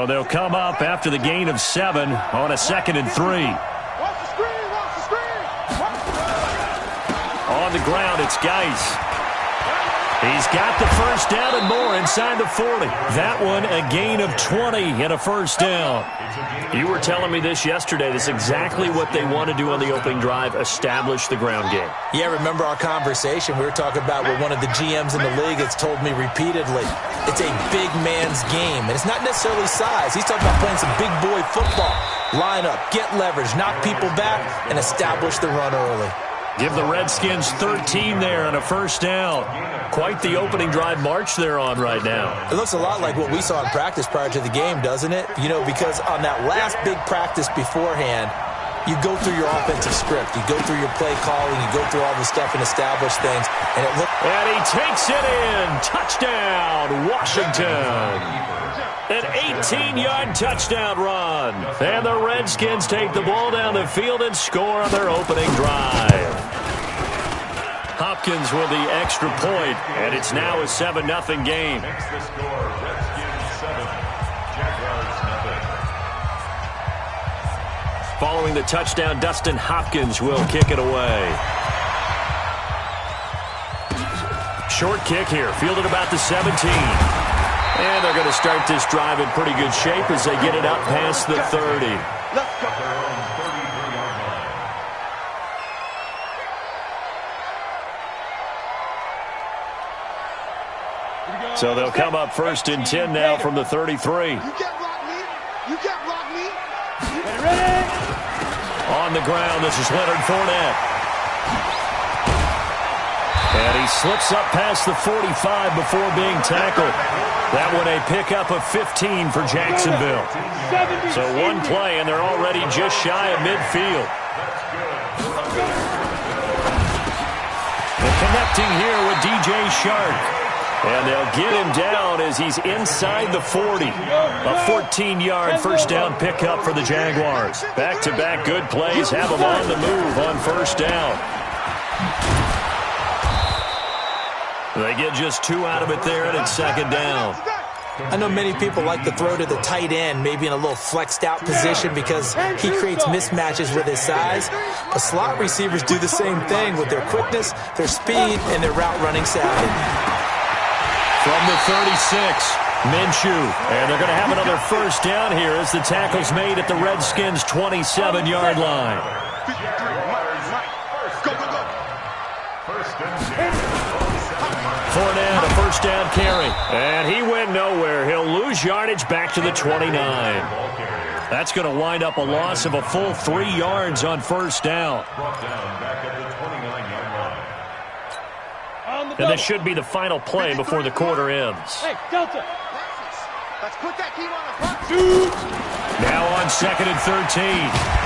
So they'll come up after the gain of 7 on a 2nd and 3. On the ground, it's Geis. He's got the first down and more inside the 40. That one a gain of 20 and a first down. You were telling me this yesterday. This is exactly what they want to do on the opening drive, establish the ground game. Yeah, remember our conversation. We were talking about what one of the GMs in the league has told me repeatedly. It's a big man's game, and it's not necessarily size. He's talking about playing some big boy football. Line up, get leverage, knock people back, and establish the run early. Give the Redskins 13 there and a first down. Quite the opening drive march they're on right now. It looks a lot like what we saw in practice prior to the game, doesn't it? You know, because on that last big practice beforehand, you go through your offensive script. You go through your play calling. You go through all the stuff and establish things. And it looked. And he takes it in. Touchdown, Washington. An 18-yard touchdown run. And the Redskins take the ball down the field and score on their opening drive. Hopkins with the extra point, and it's now a 7-0 game. Following the touchdown, Dustin Hopkins will kick it away. Short kick here, fielded about the 17. And they're going to start this drive in pretty good shape as they get it up past the 30. So they'll come up 1st and 10 now from the 33. On the ground, this is Leonard Fournette. And he slips up past the 45 before being tackled. That one a pickup of 15 for Jacksonville. So one play, and they're already just shy of midfield. They're connecting here with DJ Shark. And they'll get him down as he's inside the 40. A 14-yard first down pickup for the Jaguars. Back-to-back good plays have them on the move on first down. They get just 2 out of it there, and it's 2nd down. I know many people like to throw to the tight end, maybe in a little flexed out position because he creates mismatches with his size. But slot receivers do the same thing with their quickness, their speed, and their route running savvy. From the 36, Minshew. And they're going to have another first down here as the tackle's made at the Redskins' 27-yard line. Fournette, a first down carry. And he went nowhere. He'll lose yardage back to the 29. That's going to wind up a loss of a full 3 yards on first down. And this should be the final play before the quarter ends. Hey, Delta. Let's put that team on the front. Now on 2nd and 13.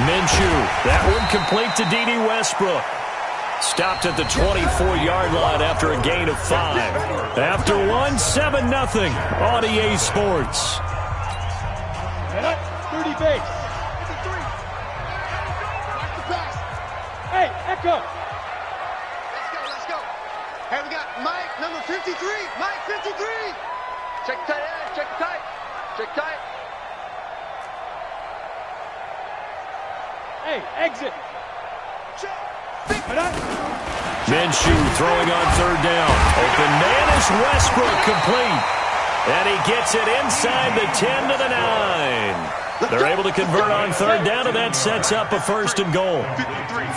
Minshew. That one complete to D.D. Westbrook. Stopped at the 24-yard line after a gain of 5. After one, 7-0 on EA Sports. 30 base. Hey, Echo. Let's go. Hey, we got Mike, number 53. Mike, 53. Check tight end. Check tight. Check tight. Hey, exit. Check. Minshew throwing on 3rd down. Open man is Westbrook, complete. And he gets it inside the 10 to the 9. They're able to convert on 3rd down, and that sets up a 1st and goal.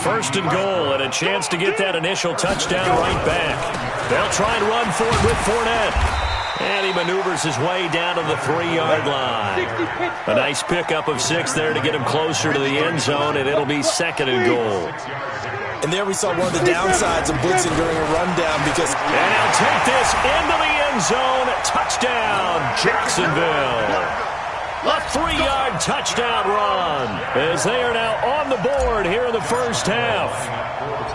1st and goal, and a chance to get that initial touchdown right back. They'll try and run for it with Fournette. And he maneuvers his way down to the 3-yard line. A nice pickup of 6 there to get him closer to the end zone, and it'll be 2nd and goal. And there we saw one of the downsides of blitzing during a rundown because... And he'll take this into the end zone. Touchdown, Jacksonville. A 3-yard touchdown run as they are now on the board here in the first half.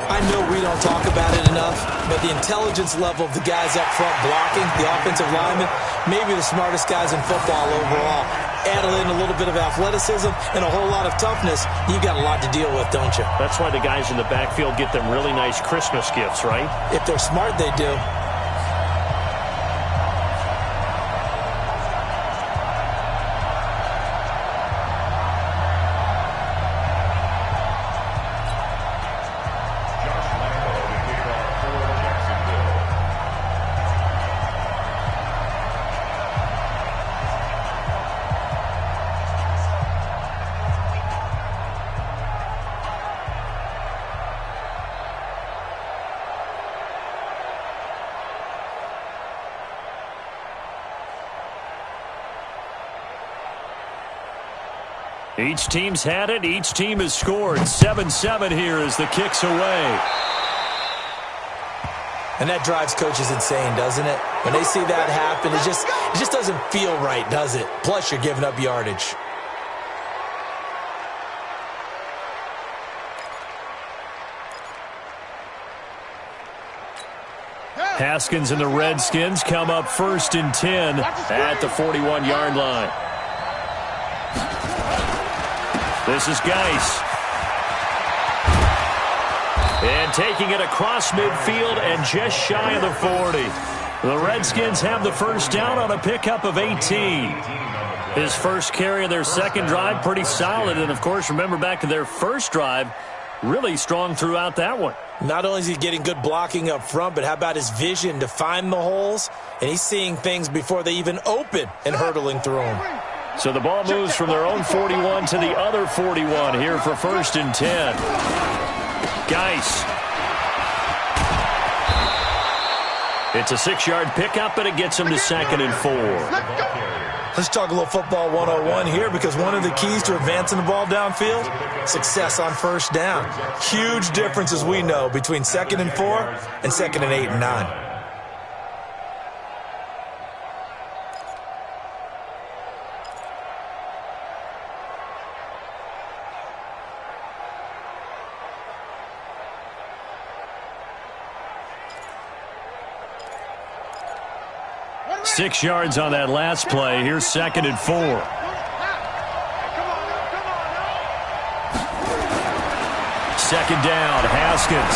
I know we don't talk about it enough, but the intelligence level of the guys up front blocking, the offensive linemen, maybe the smartest guys in football overall. Add in a little bit of athleticism and a whole lot of toughness, you got a lot to deal with, don't you? That's why the guys in the backfield get them really nice Christmas gifts, right? If they're smart, they do. Each team's had it. Each team has scored. 7-7 here as the kick's away. And that drives coaches insane, doesn't it? When they see that happen, it just doesn't feel right, does it? Plus, you're giving up yardage. Haskins and the Redskins come up 1st and 10 at the 41-yard line. This is Geis. And taking it across midfield and just shy of the 40. The Redskins have the first down on a pickup of 18. His first carry of their second drive, pretty solid. And, of course, remember back to their first drive, really strong throughout that one. Not only is he getting good blocking up front, but how about his vision to find the holes? And he's seeing things before they even open and hurdling through them. So the ball moves from their own 41 to the other 41 here for 1st and 10. Geis. It's a 6-yard pickup, and it gets him to 2nd and 4. Let's talk a little football 101 here, because one of the keys to advancing the ball downfield, success on first down. Huge difference, as we know, between 2nd and 4 and 2nd and 8 and 9. Six yards on that last play. Here's 2nd and 4. Second down, Haskins.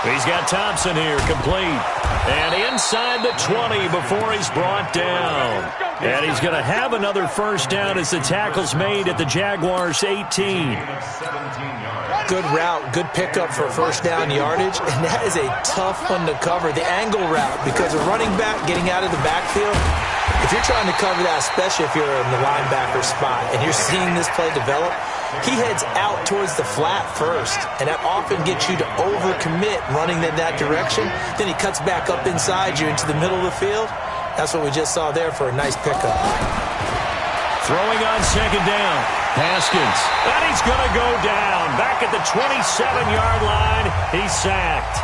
He's got Thompson here, complete. And inside the 20 before he's brought down. And he's going to have another first down as the tackle's made at the Jaguars' 18. Good route, good pickup for first down yardage, and that is a tough one to cover, the angle route, because a running back getting out of the backfield, if you're trying to cover that, especially if you're in the linebacker spot, and you're seeing this play develop, he heads out towards the flat first, and that often gets you to overcommit running in that direction. Then he cuts back up inside you into the middle of the field. That's what we just saw there for a nice pickup. Throwing on second down, Haskins. And he's going to go down. Back at the 27-yard line, he's sacked.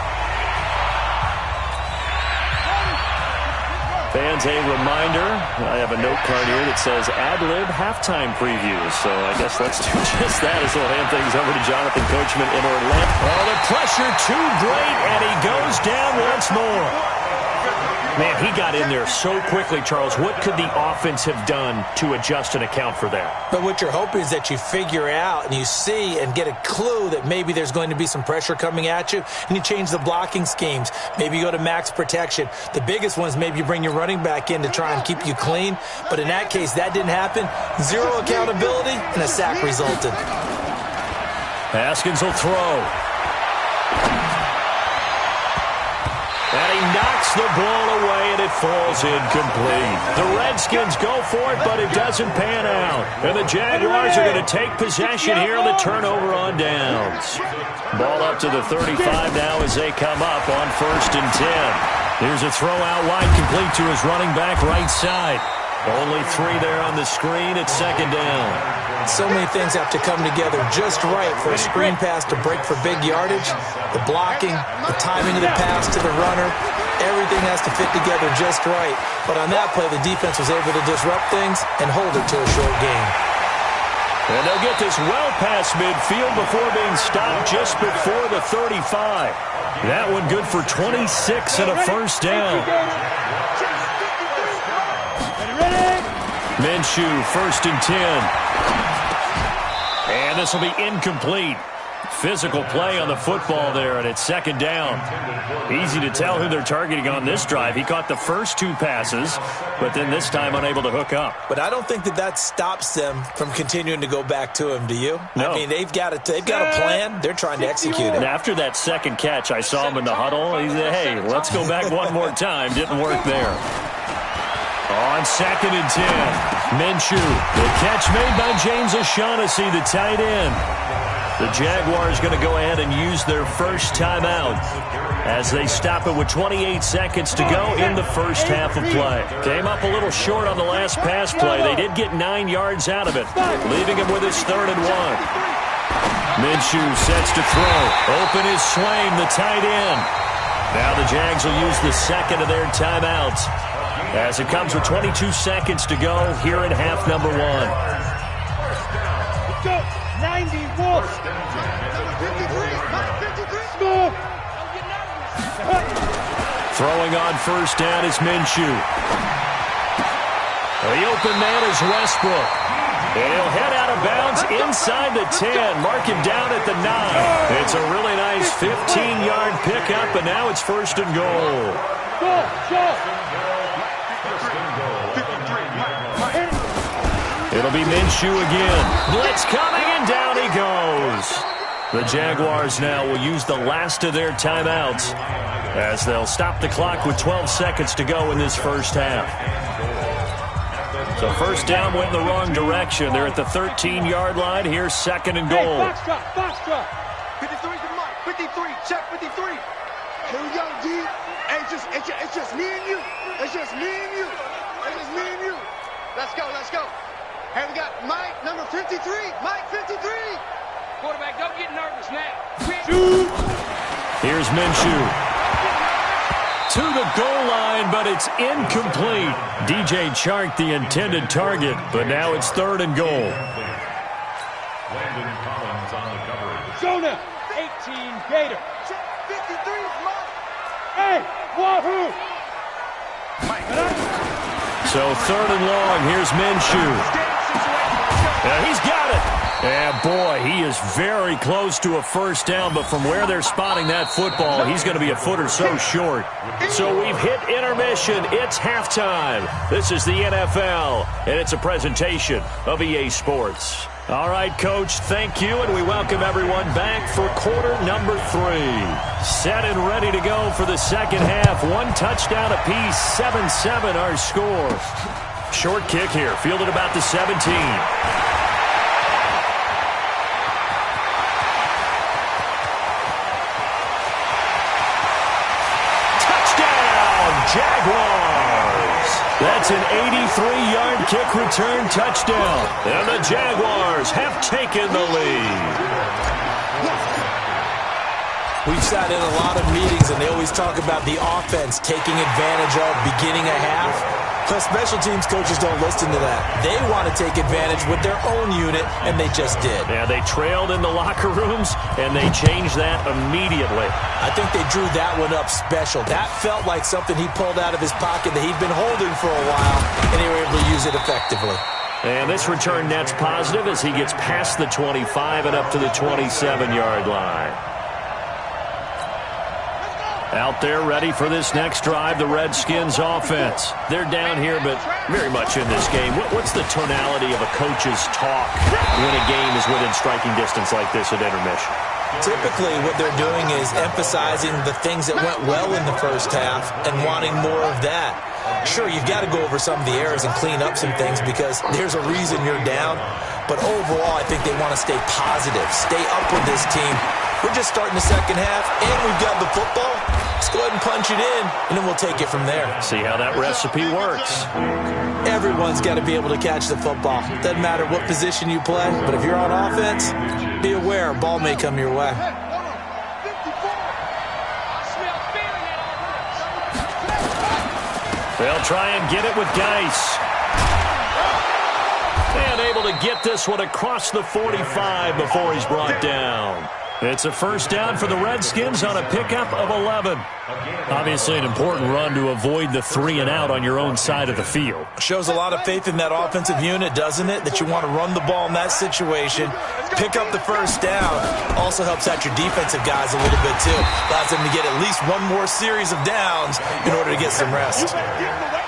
Fans, a reminder, I have a note card here that says ad-lib halftime previews. So I guess let's do just that as we'll hand things over to Jonathan Coachman in Orlando. Oh, the pressure too great, and he goes down once more. Man, he got in there so quickly, Charles. What could the offense have done to adjust and account for that? But what you're hoping is that you figure out and you see and get a clue that maybe there's going to be some pressure coming at you, and you change the blocking schemes. Maybe you go to max protection. The biggest one is maybe you bring your running back in to try and keep you clean. But in that case, that didn't happen. Zero accountability, and a sack resulted. Haskins will throw. And he knocks the ball away, and it falls incomplete. The Redskins go for it, but it doesn't pan out. And the Jaguars are going to take possession here on the turnover on downs. Ball up to the 35 now as they come up on 1st and 10. Here's a throw out wide, complete to his running back right side. Only 3 there on the screen at 2nd down. So many things have to come together just right for a screen pass to break for big yardage. The blocking, the timing of the pass to the runner, everything has to fit together just right. But on that play, the defense was able to disrupt things and hold it to a short gain. And they'll get this well past midfield before being stopped just before the 35. That one good for 26 and a first down. Minshew, 1st and 10. And this will be incomplete. Physical play on the football there, and it's 2nd down. Easy to tell who they're targeting on this drive. He caught the first 2 passes, but then this time unable to hook up. But I don't think that stops them from continuing to go back to him, do you? No. I mean, they've got a plan. They're trying to execute it. And after that second catch, I saw him in the huddle. He said, hey, let's go back one more time. Didn't work there. On 2nd and 10, Minshew. The catch made by James O'Shaughnessy, the tight end. The Jaguars going to go ahead and use their first timeout as they stop it with 28 seconds to go in the first half of play. Came up a little short on the last pass play. They did get 9 yards out of it, leaving him with his 3rd and 1. Minshew sets to throw. Open is Swain, the tight end. Now the Jags will use the second of their timeouts as it comes with 22 seconds to go here in half number 1. Let's go. 91. Throwing on first down is Minshew. The open man is Westbrook. And he'll head out of bounds inside the 10. Mark him down at the 9. It's a really nice 15-yard pickup, and now it's 1st and goal. It'll be Minshew again. Blitz coming, and down he goes. The Jaguars now will use the last of their timeouts as they'll stop the clock with 12 seconds to go in this first half. So first down went in the wrong direction. They're at the 13-yard line. Here's 2nd and goal. Box drop. 53 for Mike. 53. Check 53. Here we go, D. Hey, it's just me and you. It's just me and you. It's just me and you. Let's go. Hey, we got Mike, number 53. Mike, 53. Quarterback, don't get nervous now. Here's Minshew. To the goal line, but it's incomplete. DJ Chark, the intended target, but now it's 3rd and goal. Jonah, 18 Gator. Check 53, Mike. Hey, wahoo! So 3rd and long, here's Minshew. He's got it. And boy, he is very close to a first down, but from where they're spotting that football, he's going to be a foot or so short. So we've hit intermission. It's halftime. This is the NFL, and it's a presentation of EA Sports. All right, Coach, thank you, and we welcome everyone back for quarter number 3. Set and ready to go for the second half. 1 touchdown apiece, 7-7 our score. Short kick here, fielded about the 17. Jaguars. That's an 83-yard kick return touchdown. And the Jaguars have taken the lead. We've sat in a lot of meetings, and they always talk about the offense taking advantage of beginning a half. But special teams coaches don't listen to that. They want to take advantage with their own unit, and they just did. Yeah, they trailed in the locker rooms, and they changed that immediately. I think they drew that one up special. That felt like something he pulled out of his pocket that he'd been holding for a while, and they were able to use it effectively. And this return net's positive as he gets past the 25 and up to the 27-yard line. Out there ready for this next drive, the Redskins offense. They're down here, but very much in this game. What's the tonality of a coach's talk when a game is within striking distance like this at intermission? Typically, what they're doing is emphasizing the things that went well in the first half and wanting more of that. Sure, you've got to go over some of the errors and clean up some things because there's a reason you're down. But overall, I think they want to stay positive, stay up with this team. We're just starting the second half, and we've got the football. Let's go ahead and punch it in, and then we'll take it from there. See how that recipe works. Everyone's got to be able to catch the football. Doesn't matter what position you play, but if you're on offense, be aware a ball may come your way. They'll try and get it with Geis. And able to get this one across the 45 before he's brought down. It's a first down for the Redskins on a pickup of 11. Obviously an important run to avoid the 3 and out on your own side of the field. Shows a lot of faith in that offensive unit, doesn't it? That you want to run the ball in that situation. Pick up the first down. Also helps out your defensive guys a little bit too. Allows them to get at least one more series of downs in order to get some rest.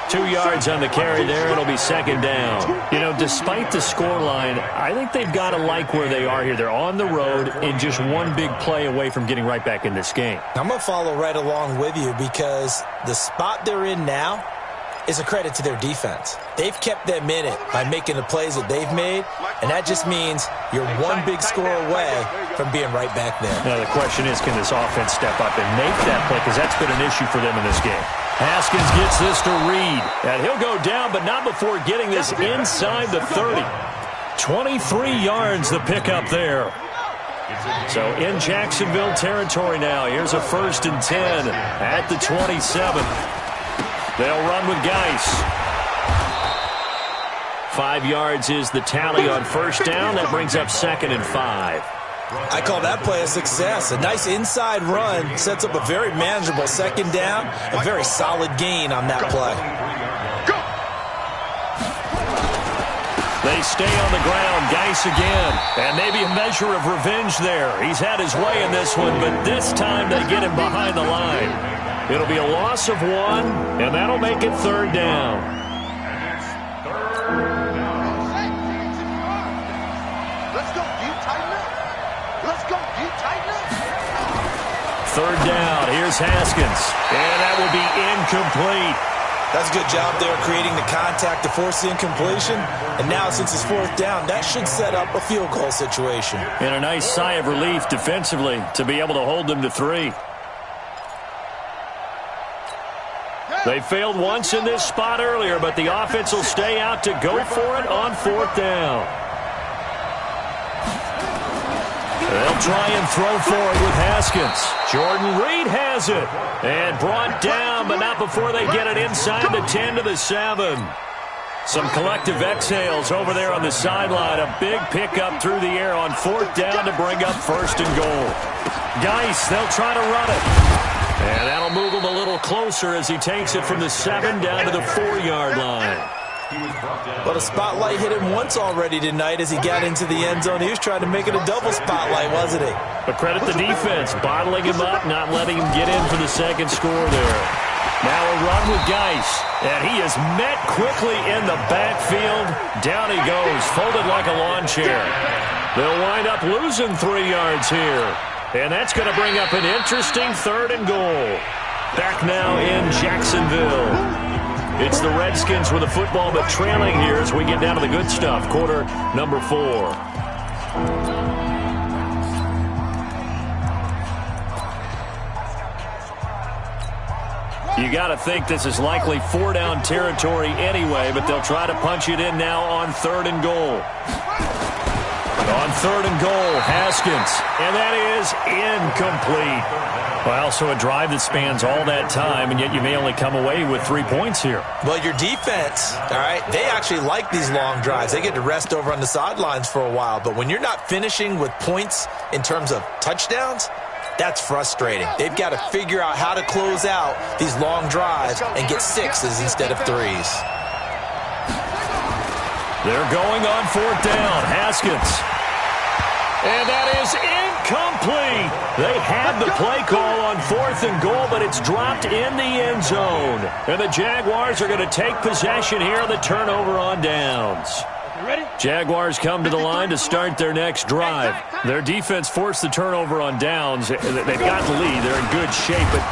2 yards on the carry there. It'll be second down. You know, despite the scoreline, I think they've got to like where they are here. They're on the road and just one big play away from getting right back in this game. I'm going to follow right along with you because the spot they're in now, is a credit to their defense. They've kept them in it by making the plays that they've made, and that just means you're one big score away from being right back there. Now the question is, can this offense step up and make that play? Because that's been an issue for them in this game. Haskins gets this to Reed, and he'll go down, but not before getting this inside the 30. 23 yards the pickup there. So in Jacksonville territory now. Here's a 1st and 10 at the 27. They'll run with Geis. 5 yards is the tally on 1st down. That brings up 2nd and 5. I call that play a success. A nice inside run sets up a very manageable 2nd down. A very solid gain on that play. They stay on the ground. Geis again. And maybe a measure of revenge there. He's had his way in this one, but this time they get him behind the line. It'll be a loss of 1, and that'll make it 3rd down. Let's go. Do you tighten up? Let's go. Do you tighten up? 3rd down. Here's Haskins. And that will be incomplete. That's a good job there creating the contact to force the incompletion. And now since it's 4th down, that should set up a field goal situation. And a nice sigh of relief defensively to be able to hold them to 3. They failed once in this spot earlier, but the offense will stay out to go for it on 4th down. They'll try and throw for it with Haskins. Jordan Reed has it. And brought down, but not before they get it inside the 10 to the 7. Some collective exhales over there on the sideline. A big pickup through the air on 4th down to bring up 1st and goal. Geis, they'll try to run it. And that'll move him a little closer as he takes it from the 7 down to the 4-yard line. But a spotlight hit him once already tonight as he got into the end zone. He was trying to make it a double spotlight, wasn't he? But credit the defense, bottling him up, not letting him get in for the 2nd score there. Now a run with Geis, and he is met quickly in the backfield. Down he goes, folded like a lawn chair. They'll wind up losing 3 yards here. And that's going to bring up an interesting 3rd and goal. Back now in Jacksonville. It's the Redskins with the football, but trailing here as we get down to the good stuff. Quarter number 4. You got to think this is likely 4-down territory anyway, but they'll try to punch it in now on 3rd and goal. On 3rd and goal, Haskins, and that is incomplete. Well, so a drive that spans all that time, and yet you may only come away with 3 points here. Well, your defense, all right, they actually like these long drives. They get to rest over on the sidelines for a while, but when you're not finishing with points in terms of touchdowns, that's frustrating. They've got to figure out how to close out these long drives and get 6s instead of 3s. They're going on 4th down. Haskins. And that is incomplete. They had the play call on 4th and goal, but it's dropped in the end zone. And the Jaguars are going to take possession here on the turnover on downs. Jaguars come to the line to start their next drive. Their defense forced the turnover on downs. They've got the lead. They're in good shape, but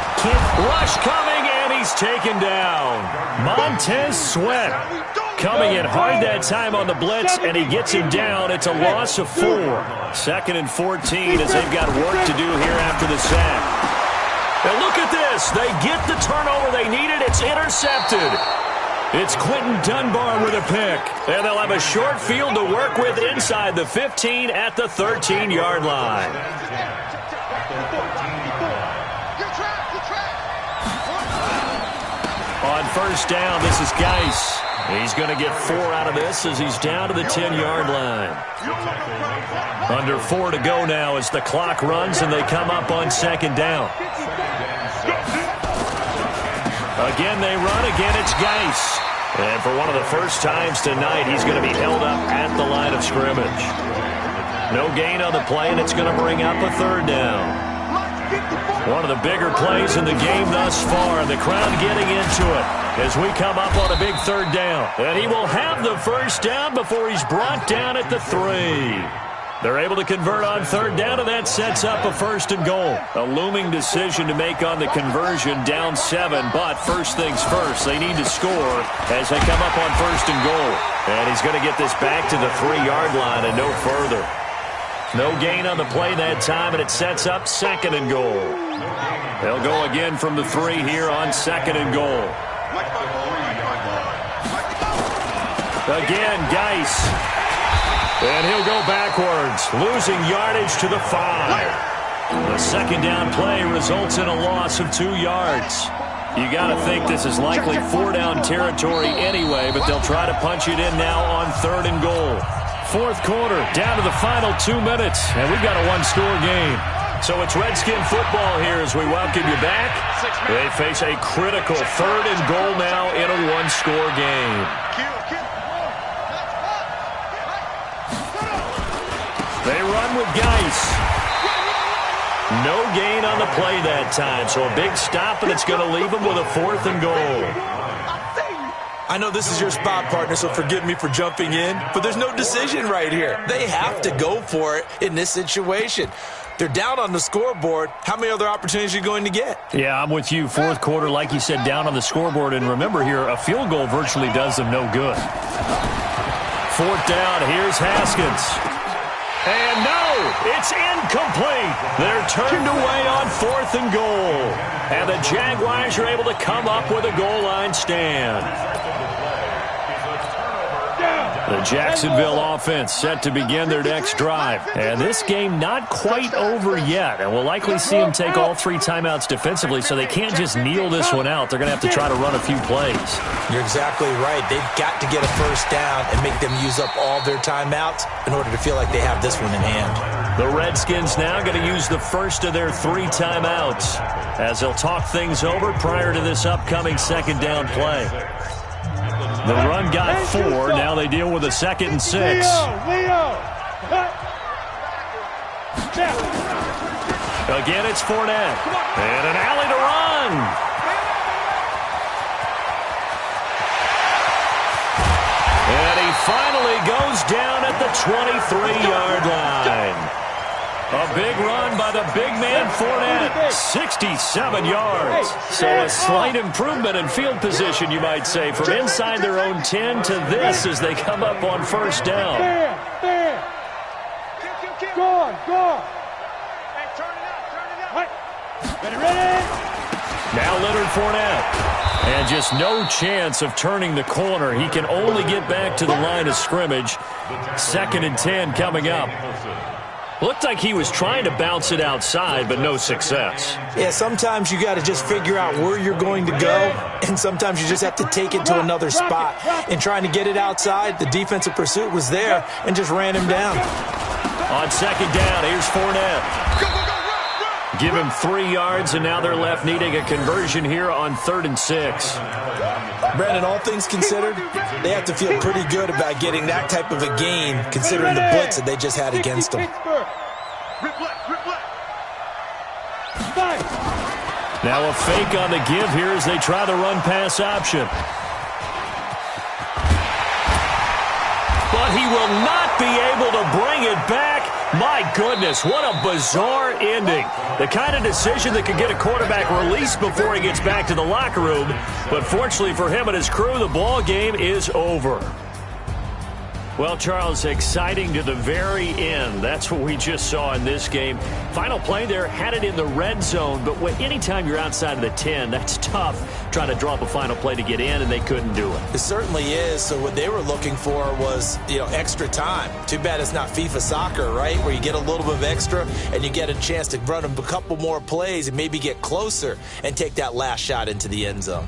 rush coming, and he's taken down. Montez Sweat coming in hard that time on the blitz, and he gets him down. It's a loss of 4. 2nd and 14 as they've got work to do here after the sack. And look at this. They get the turnover they needed. It's intercepted. It's Quentin Dunbar with a pick. And they'll have a short field to work with inside the 15 at the 13-yard line. On 1st down, this is Geis. He's going to get 4 out of this as he's down to the 10-yard line. Under 4 to go now as the clock runs and they come up on 2nd down. Again, they run. Again, it's Geis. And for one of the first times tonight, he's going to be held up at the line of scrimmage. No gain on the play, and it's going to bring up a 3rd down. One of the bigger plays in the game thus far, and the crowd getting into it as we come up on a big 3rd down. And he will have the 1st down before he's brought down at the 3. They're able to convert on third down, and that sets up a 1st and goal. A looming decision to make on the conversion, down 7, but first things first, they need to score as they come up on 1st and goal. And he's going to get this back to the 3-yard line and no further. No gain on the play that time, and it sets up 2nd and goal. They'll go again from the 3 here on 2nd and goal. Again, Geis. And he'll go backwards, losing yardage to the 5. The 2nd down play results in a loss of 2 yards. You got to think this is likely 4-down territory anyway, but they'll try to punch it in now on 3rd and goal. 4th quarter, down to the final 2 minutes, and we've got a 1-score game. So it's Redskin football here as we welcome you back. They face a critical 3rd and goal now in a 1-score game. They run with Geis. No gain on the play that time, so a big stop, and it's going to leave them with a 4th and goal. I know this is your spot, partner, so forgive me for jumping in, but there's no decision right here. They have to go for it in this situation. They're down on the scoreboard. How many other opportunities are you going to get? Yeah, I'm with you. 4th quarter, like you said, down on the scoreboard. And remember here, a field goal virtually does them no good. 4th down, here's Haskins. And no, it's incomplete. They're turned away on 4th and goal. And the Jaguars are able to come up with a goal line stand. The Jacksonville offense set to begin their next drive. And this game not quite over yet. And we'll likely see them take all 3 timeouts defensively, so they can't just kneel this one out. They're going to have to try to run a few plays. You're exactly right. They've got to get a 1st down and make them use up all their timeouts in order to feel like they have this one in hand. The Redskins now going to use the first of their 3 timeouts as they'll talk things over prior to this upcoming 2nd down play. The run got 4. Now they deal with a 2nd and 6. Again, it's Fournette. And an alley to run. And he finally goes down at the 23-yard line. A big run by the big man Fournette, 67 yards. So a slight improvement in field position, you might say, from inside their own 10 to this as they come up on 1st down. Go on. Hey, turn it up. Ready? Now Leonard Fournette. And just no chance of turning the corner. He can only get back to the line of scrimmage. 2nd and 10 coming up. Looked like he was trying to bounce it outside, but no success. Yeah, sometimes you got to just figure out where you're going to go, and sometimes you just have to take it to another spot. And trying to get it outside, the defensive pursuit was there and just ran him down. On 2nd down, here's Fournette. Give him 3 yards, and now they're left needing a conversion here on 3rd and 6. Brandon, all things considered, they have to feel pretty good about getting that type of a gain, considering the blitz that they just had against them. Now a fake on the give here as they try the run-pass option. But he will not be able to bring it back. My goodness, what a bizarre ending. The kind of decision that could get a quarterback released before he gets back to the locker room. But fortunately for him and his crew, the ball game is over. Well, Charles, exciting to the very end. That's what we just saw in this game. Final play there, had it in the red zone, but anytime you're outside of the 10, that's tough trying to draw up a final play to get in, and they couldn't do it. It certainly is. So what they were looking for was, extra time. Too bad it's not FIFA soccer, right, where you get a little bit of extra and you get a chance to run a couple more plays and maybe get closer and take that last shot into the end zone.